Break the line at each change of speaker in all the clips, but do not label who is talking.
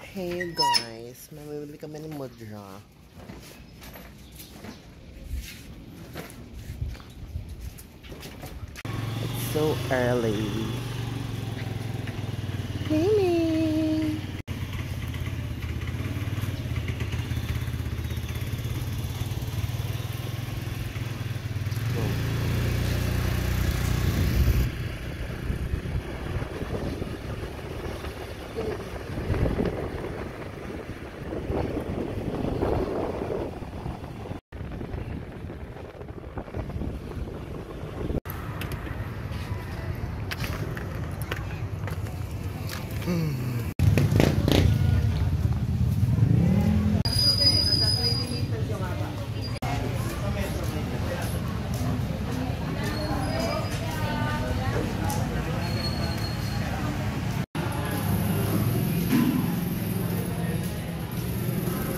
Hey guys, mamimili kami ni Mudra. It's so early. Mimi!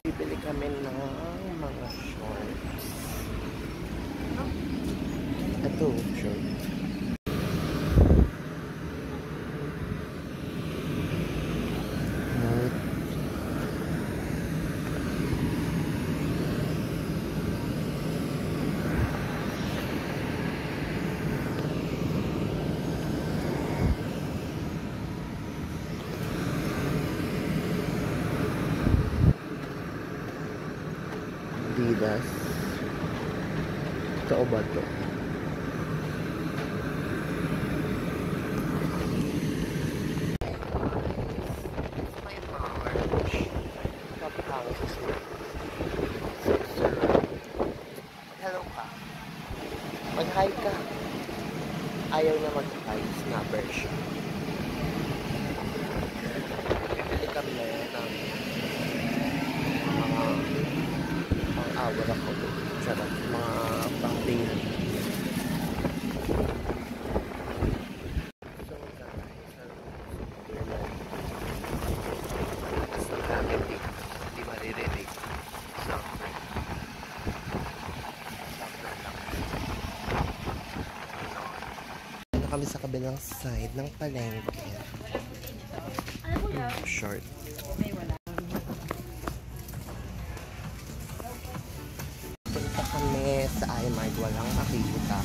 Bibili kami ng mga shorts. Ito, short. Adidas. Totoo ba ito? May March. Napakangos na. Hello ka. Mag-hi ka. Ayaw na mag-hi. Snapper siya. Bibili kami ng mga pang-awar ako. Charot. Mga pang-baby. So guys, ang gamit dito. Hindi maririnig. So, kami sa kabilang side ng palengke. Short. Punta kami sa iMart. Walang makita.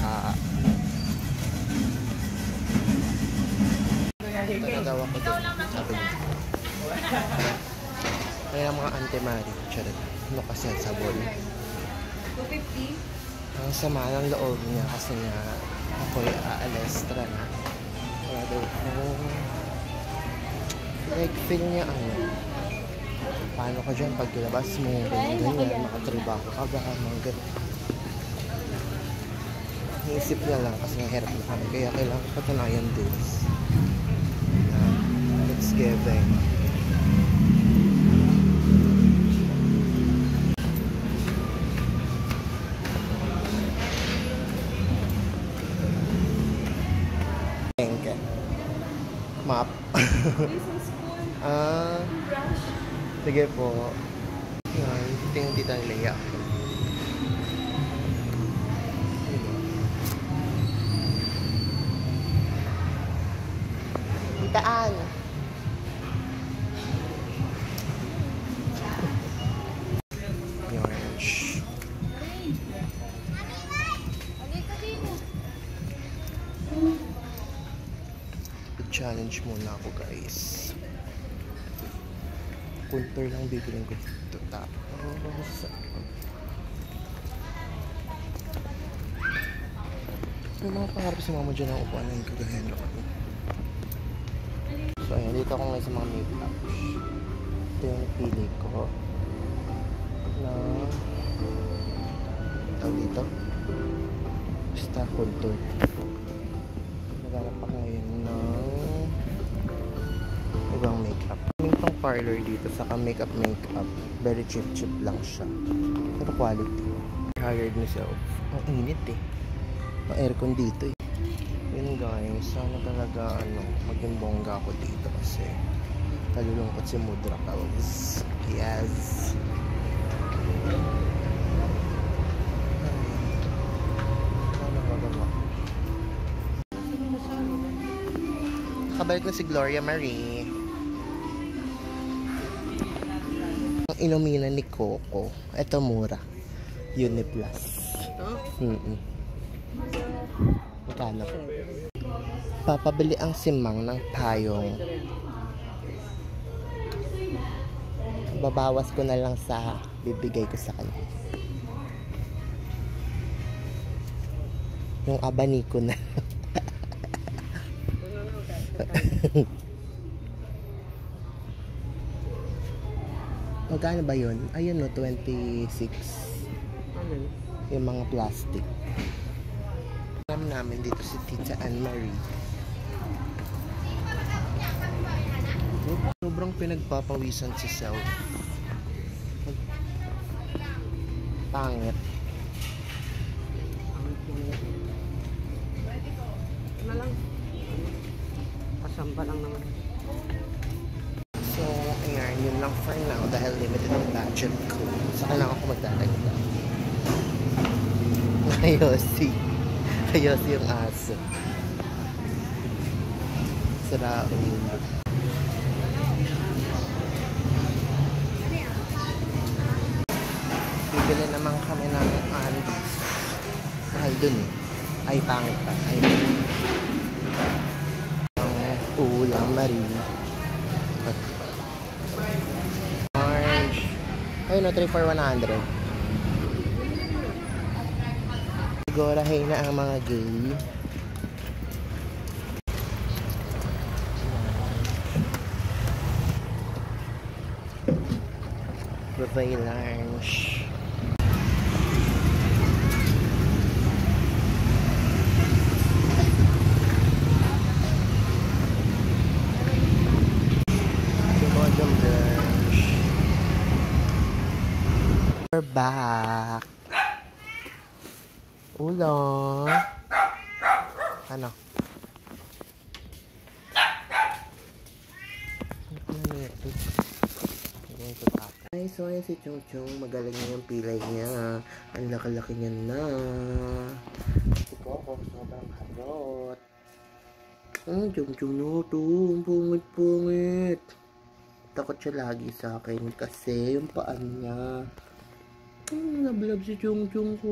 Nagawa ko doon. Sabi niya. Kaya mga antemari. Charot. Ano kasi sabon?
250?
Ang sama ng loob niya kasi nga ako'y aalestra na. Kaya daw like feel niya paano ka dyan pagkilabas mo ganyan, makatrabaho ka ba mga ganyan. Naisip niya lang kasi nga hirap na kami kaya kailangan patunayan this it's giving. Map. Sige po. Yan, tingin dito ang layout. Daan. Yan. Challenge muna ako guys. Contour lang bibilin ko dito. Tapos may mga pangarap si mama dyan ang upuan na yung kagayan ako. So ayan, dito ako ngayon sa mga makeup. Ito yung pili ko na tawag dito basta contour. Naghanap ako ngayon ng ibang makeup. May pang parlor dito saka makeup. Very cheap lang siya. Pero quality. Hired myself. Ang init eh. Ang aircon dito eh. Yun guys. Sana talaga maging bongga ako dito kasi kalulungkot si Mudra Pals. Yes. Kabalik na si Gloria Marie. Ang inuminan ni Coco. Ito mura. Uniplus.
Ito?
Magkano? Papabili ang simang ng payong. Babawas ko na lang sa bibigay ko sa kanya. Yung abaniko na. Magkano ba yun? Ayun no, 26. Yung mga plastic. Alam namin dito si Tita Anne-Marie. Sobrang pinagpapawisan si Sel. Pangit.
Na lang. Pasamba lang naman.
So, ayan, yun lang for now dahil limited ang budget ko. Saan lang ako magdadagdag. Ayosi. Ayosi yung aso. Sira ulo. Bibili naman kami ng Andes. Mahal dun eh. Ay, pangit pa. Ay, ulam marina. Orange. Ayun no, 3 for 100. Sigurahin na ang mga gay. Buffet lunch. We're back. Ulo. Ano? Ay, so ayan si Chung Chung. Magaling niya yung pilay niya. Ang laki-laki niya na. Si Coco, sobrang harot. Chung Chung no to. Ang pungit-pungit. Takot siya lagi sa akin kasi yung paan niya. Nablab si Chung Chung ko.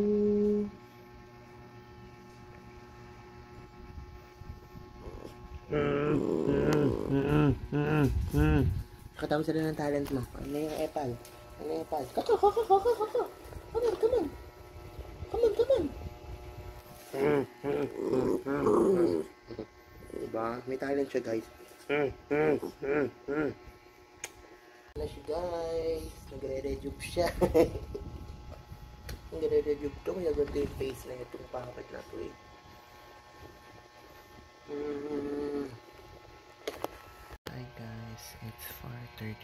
Katama sila ng talent mo. Ano yung epal? Ano yung epal? Kaka! Come on, come on! Come on! Diba? May talent siya, guys. Wala siya, guys. Nagre-rejuve siya. Nagre-rejuve to. Kaya ganito yung face na itong pakapit na to eh. Hi guys, it's 4:33.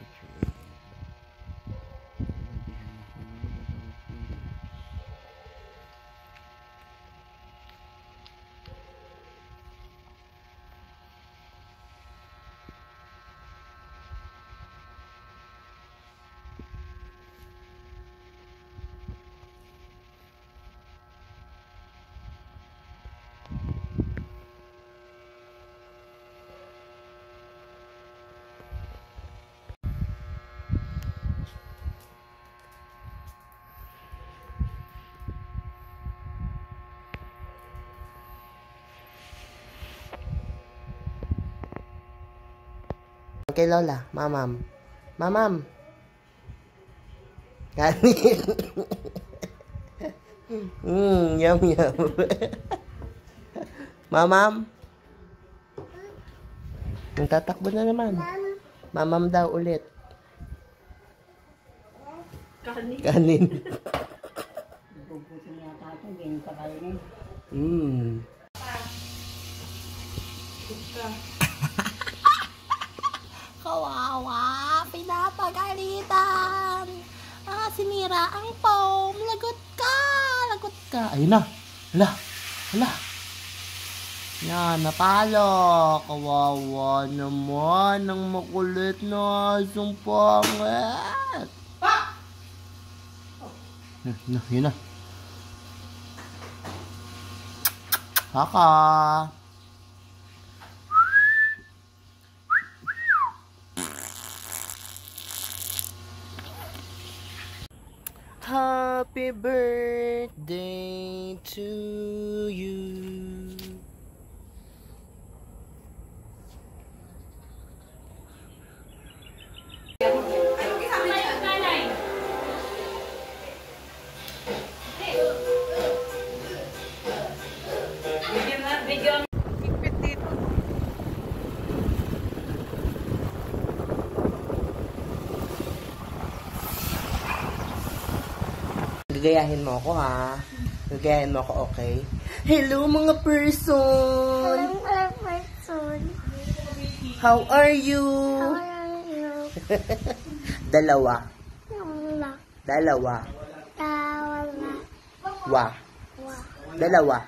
Kay Lola, mamam. Mamam. Kanin. Yum. Mamam. Tatakbo na naman. Mamam daw ulit. Kanin.
Bubusin mo yata ito. Ganyan pa kainin.
Kawawa, pinapagalitan. Sinira ang foam. Lagot ka.
Ayun na. Hala. Yan, napalo. Kawawa naman ang makulit na asong pangit. Yun na. Kaka. Happy birthday to you. Gagayahin mo ako, ha? Gagayahin mo ako, okay? Hello, mga person! How are you? Dalawa. Dalawa. Wa. Dalawa.